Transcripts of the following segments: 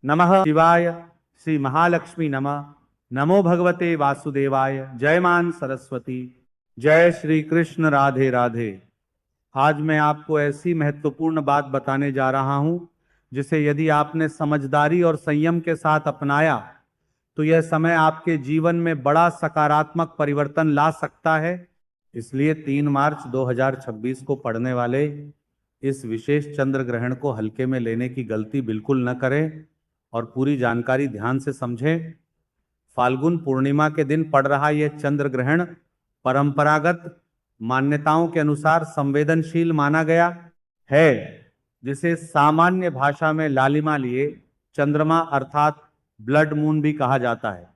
नमः शिवाय। श्री महालक्ष्मी नमः। नमो भगवते वासुदेवाय। जय मान सरस्वती। जय श्री कृष्ण। राधे राधे। आज मैं आपको ऐसी महत्वपूर्ण बात बताने जा रहा हूं जिसे यदि आपने समझदारी और संयम के साथ अपनाया तो यह समय आपके जीवन में बड़ा सकारात्मक परिवर्तन ला सकता है। इसलिए 3 मार्च 2026 को पड़ने वाले इस विशेष चंद्र ग्रहण को हल्के में लेने की गलती बिल्कुल न करें और पूरी जानकारी ध्यान से समझें। फाल्गुन पूर्णिमा के दिन पड़ रहा यह चंद्र ग्रहण परंपरागत मान्यताओं के अनुसार संवेदनशील माना गया है, जिसे सामान्य भाषा में लालिमा लिए चंद्रमा अर्थात ब्लड मून भी कहा जाता है।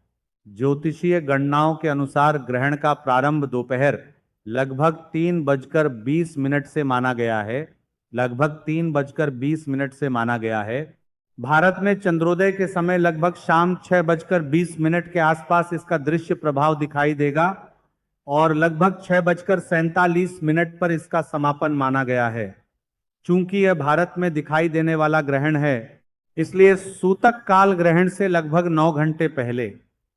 ज्योतिषीय गणनाओं के अनुसार ग्रहण का प्रारंभ दोपहर लगभग 3:20 से माना गया है। लगभग 3:20 से माना गया है। भारत में चंद्रोदय के समय लगभग शाम 6:20 के आसपास इसका दृश्य प्रभाव दिखाई देगा और लगभग 6:47 पर इसका समापन माना गया है। चूंकि यह भारत में दिखाई देने वाला ग्रहण है, इसलिए सूतक काल ग्रहण से लगभग 9 घंटे पहले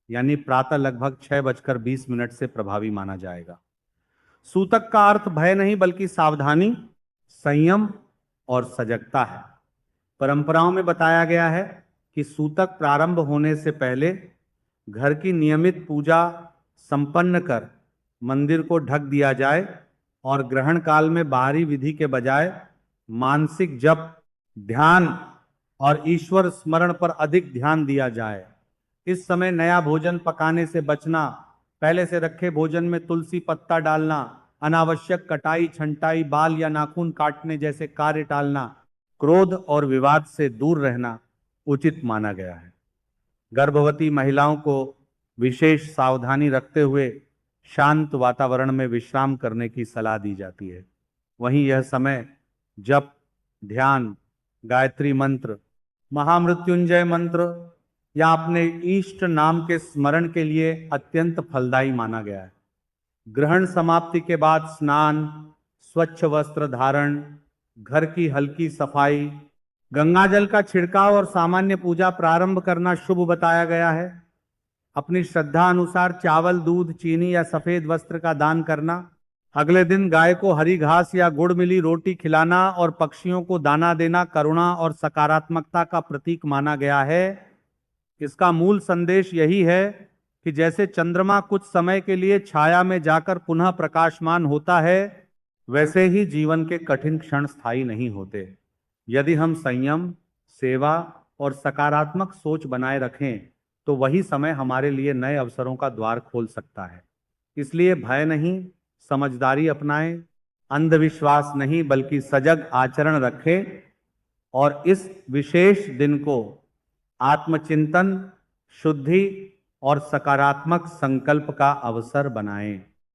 यानी प्रातः लगभग 6:20 से प्रभावी माना जाएगा। सूतक का अर्थ भय नहीं बल्कि सावधानी, संयम और सजगता है। परंपराओं में बताया गया है कि सूतक प्रारंभ होने से पहले घर की नियमित पूजा संपन्न कर मंदिर को ढक दिया जाए और ग्रहण काल में बाहरी विधि के बजाय मानसिक जप, ध्यान और ईश्वर स्मरण पर अधिक ध्यान दिया जाए। इस समय नया भोजन पकाने से बचना, पहले से रखे भोजन में तुलसी पत्ता डालना, अनावश्यक कटाई, छंटाई, बाल या नाखून काटने जैसे कार्य टालना, क्रोध और विवाद से दूर रहना उचित माना गया है। गर्भवती महिलाओं को विशेष सावधानी रखते हुए शांत वातावरण में विश्राम करने की सलाह दी जाती है। वहीं यह समय जप, ध्यान, गायत्री मंत्र, महामृत्युंजय मंत्र या अपने इष्ट नाम के स्मरण के लिए अत्यंत फलदायी माना गया है। ग्रहण समाप्ति के बाद स्नान, स्वच्छ वस्त्र धारण, घर की हल्की सफाई, गंगाजल का छिड़काव और सामान्य पूजा प्रारंभ करना शुभ बताया गया है। अपनी श्रद्धा अनुसार चावल, दूध, चीनी या सफेद वस्त्र का दान करना, अगले दिन गाय को हरी घास या गुड़ मिली रोटी खिलाना और पक्षियों को दाना देना करुणा और सकारात्मकता का प्रतीक माना गया है। इसका मूल संदेश यही है कि जैसे चंद्रमा कुछ समय के लिए छाया में जाकर पुनः प्रकाशमान होता है, वैसे ही जीवन के कठिन क्षण स्थायी नहीं होते। यदि हम संयम, सेवा और सकारात्मक सोच बनाए रखें तो वही समय हमारे लिए नए अवसरों का द्वार खोल सकता है। इसलिए भय नहीं, समझदारी अपनाएं, अंधविश्वास नहीं बल्कि सजग आचरण रखें और इस विशेष दिन को आत्मचिंतन, शुद्धि और सकारात्मक संकल्प का अवसर बनाएं।